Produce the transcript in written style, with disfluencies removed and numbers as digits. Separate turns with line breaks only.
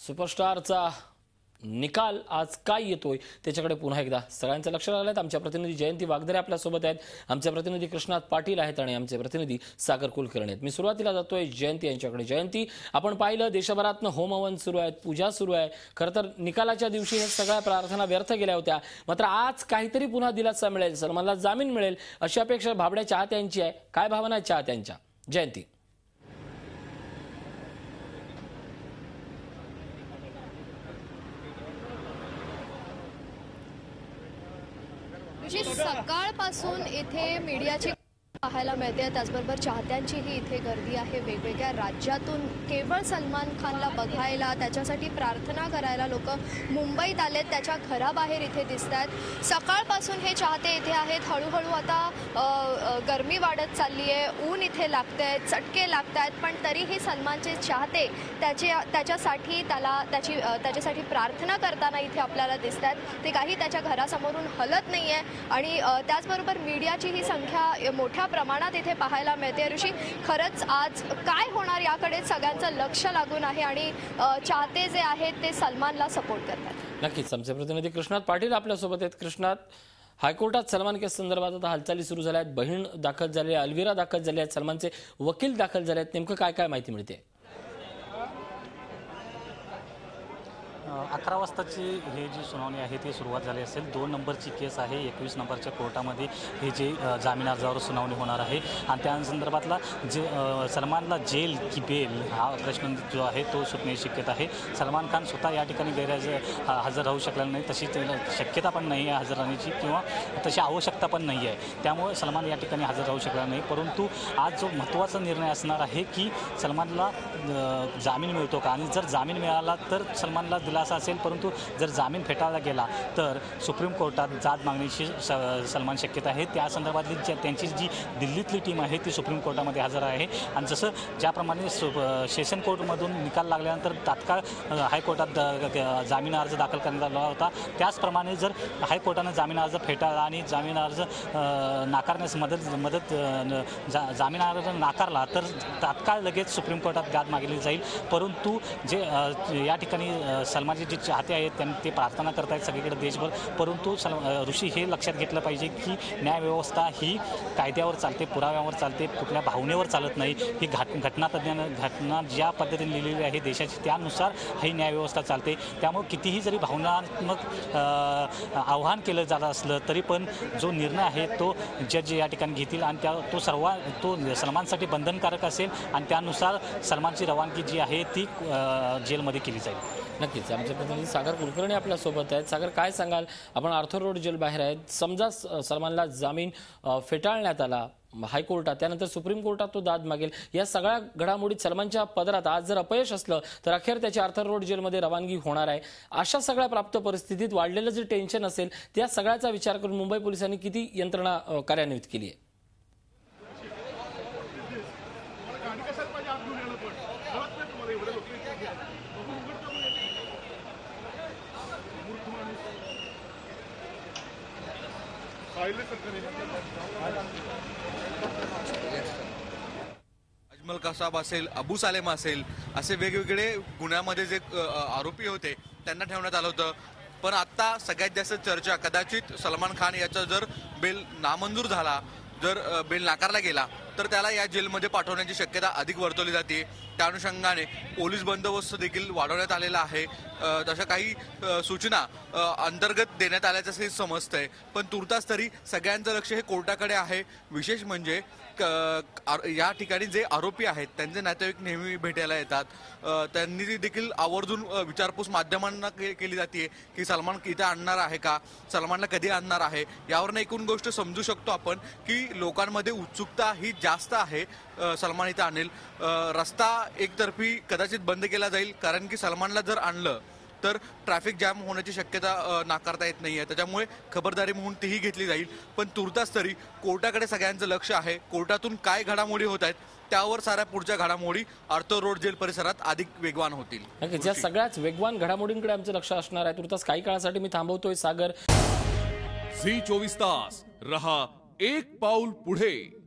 सुपरस्टारचा निकाल आज काय येतोय त्याच्याकडे पुन्हा एकदा सगळ्यांचं लक्ष लागलंय। आमच्या प्रतिनिधी जयंती वागदरे आपल्या सोबत आहेत, आमचे प्रतिनिधी कृष्णात पाटील आहेत आणि आमचे प्रतिनिधी सागर कुलकर्णी आहेत। मी सुरुवातीला जातोय जयंती यांच्याकडे। जयंती, आपण पाहिलं देशभरातनं होम हवन सुरू आहेत, पूजा सुरू आहे। खरं तर निकालाच्या दिवशी हे सगळ्या प्रार्थना व्यर्थ गेल्या होत्या, मात्र आज काहीतरी पुन्हा दिलासा मिळेल, सलमानला जामीन मिळेल अशी अपेक्षा भाबड्या चाहत्यांची आहे। काय भावना आहेत चाहत्यांच्या? जयंती,
सकाळपासून इथे मीडियाची पाहायला मिळते, त्याचबरोबर चाहत्यांचीही इथे गर्दी आहे। वेगवेगळ्या राज्यातून केवळ सलमान खानला बघायला, त्याच्यासाठी प्रार्थना करायला लोक मुंबईत आलेत, त्याच्या घराबाहेर इथे दिसतात। सकाळपासून हे चाहते इथे आहेत। हळूहळू आता गरमी वाढत चालली आहे, ऊन इथे लागतंय, चटके लागतात, पण तरीही सलमानचे चाहते त्याच्यासाठी प्रार्थना करताना इथे आपल्याला दिसतात। ते काही त्याच्या घरासमोरून हलत नाहीये आणि त्याचबरोबर मीडियाची ही संख्या मोठ्या प्रमाणात इथे पाहायला मिळते। ऋषी, खरंच आज काय होणार याकडे सगळ्यांचं लक्ष लागून आहे आणि चाहते जे आहेत ते सलमानला सपोर्ट करतात।
नक्कीच आमचे प्रतिनिधी कृष्णात पाटील आपल्या सोबत आहेत। कृष्णात, हायकोर्टात सलमान केस संदर्भात आता हालचाली सुरू झाल्या आहेत, बहीण दाखल झाली आहे, अलविरा दाखल झाली आहेत, सलमानचे वकील दाखल झाले आहेत, नेमकं काय काय माहिती मिळते?
11 वाजताची हे जी सुनावणी आहे ती सुरुवात झाली असेल। 2 नंबरची केस आहे, 21 नंबरच्या कोर्टामध्ये हे जे जामीन अर्जावर सुनावणी होणार आहे आणि त्या संदर्भातला जे सलमानला जेल की बेल हा प्रश्न जो आहे तो सुटण्याची शक्यता आहे। सलमान खान स्वतः या ठिकाणी हजर राहू शकलेला नाही, तशी शक्यता पण नाही आहे हजर राहण्याची किंवा तशी आवश्यकता पण नाही आहे, त्यामुळे सलमान या ठिकाणी हजर राहू शकलेला नाही। परंतु आज जो महत्त्वाचा निर्णय असणार आहे की सलमानला जामीन मिळतो का, आणि जर जामीन मिळाला तर सलमानला दिलासा असेल, परंतु जर जामीन फेटाळला गेला तर सुप्रीम कोर्टात जात मागण्याची सलमान शक्यता आहे। त्या संदर्भातली त्यांची जी दिल्लीतली टीम आहे ती सुप्रीम कोर्टामध्ये हजर आहे आणि जसं ज्याप्रमाणे सेशन कोर्टमधून निकाल लागल्यानंतर तात्काळ हायकोर्टात जामीन अर्ज दाखल करण्यात आला होता, त्याचप्रमाणे जर हायकोर्टानं जामीन अर्ज फेटाळला आणि जामीन अर्ज नाकारण्यास जामीन अर्ज नाकारला तर तात्काळ लगेच सुप्रीम कोर्टात दाद मागितली जाईल। परंतु जे या ठिकाणी सलमानचे जे चाहते आहेत त्यांनी ते प्रार्थना करत आहेत सगळीकडे देशभर, परंतु ऋषी हे लक्षात घेतलं पाहिजे की न्यायव्यवस्था ही कायद्यावर चालते, पुराव्यावर चालते, कुठल्या भावनेवर चालत नाही। ही घटना ज्या पद्धतीने लिहिलेली आहे देशाची त्यानुसार ही न्यायव्यवस्था चालते। त्यामुळे कितीही जरी भावनात्मक आव्हान केलं जात असलं तरी पण जो निर्णय आहे तो जज या ठिकाणी घेतील आणि तो सलमानसाठी बंधनकारक असेल आणि त्यानुसार सलमानची रवानगी जी आहे ती जेलमध्ये केली जाईल।
नक्कीच आमचे प्रतिनिधी सागर कुलकर्णी आपल्या सोबत आहेत। सागर, काय सांगाल? आपण आर्थर रोड जेल बाहेर आहेत, समजा सलमानला जामीन फेटाळण्यात आला हायकोर्टात, त्यानंतर सुप्रीम कोर्टात तो दाद मागेल, या सगळ्या घडामोडीत सलमानच्या पदरात आज जर अपयश असलं तर अखेर त्याची आर्थर रोड जेलमध्ये रवानगी होणार आहे। अशा सगळ्या प्राप्त परिस्थितीत वाढलेलं जे टेन्शन असेल त्या सगळ्याचा विचार करून मुंबई पोलिसांनी किती यंत्रणा कार्यान्वित केली आहे?
अजमल कसाब असेल, अबू सालेम असेल, असे वेगवेगळे गुन्ह्यामध्ये जे आरोपी होते त्यांना ठेवण्यात आलं होतं। पण आता सगळ्यात जास्त चर्चा कदाचित सलमान खान याचा जर बेल नामंजूर झाला, जर बेल नाकारला गेला तर त्याला या जेलमध्ये पाठवण्याची शक्यता अधिक वर्तवली जाते। त्या अनुषंगाने पोलीस बंदोबस्त देखील वाढवण्यात आलेला आहे। तशा काही सूचना अंतर्गत देण्यात आल्याचं समजतंय, पण तुर्तास तरी सगळ्यांचं लक्ष हे कोर्टाकडे आहे। विशेष म्हणजे या ठिकाणी जे आरोपी आहेत त्यांचे नातेवाईक नेहमी भेटायला येतात, त्यांनी देखील आवर्जून विचारपूस माध्यमांना केली जाते की सलमान इथे आणणार आहे का, सलमानला कधी आणणार आहे। यावरून एकूण गोष्ट समजू शकतो आपण की लोकांमध्ये उत्सुकता ही जास्त आहे सलमान इथे आणेल। रस्ता एकतर्फी कदाचित बंद केला जाईल, कारण की सलमानला जर आणलं तर ट्रॅफिक जॅम होण्याची शक्यता नाकारता येत नाहीये, त्याच्यामुळे खबरदारी म्हणून तीही घेतली जाईल। पण तुर्तास तरी कोर्टाकडे सगळ्यांचं लक्ष आहे। कोर्टातून काय घडामोडी होत आहेत त्यावर साऱ्या पुढच्या घडामोडी आर्थर रोड जेल परिसरात अधिक वेगवान होतील।
नक्कीच या सगळ्याच वेगवान घडामोडींकडे आमचं लक्ष असणार आहे। तुर्तास काही काळासाठी मी थांबवतोय सागर।
झी 24 तास रहा एक पाऊल पुढे।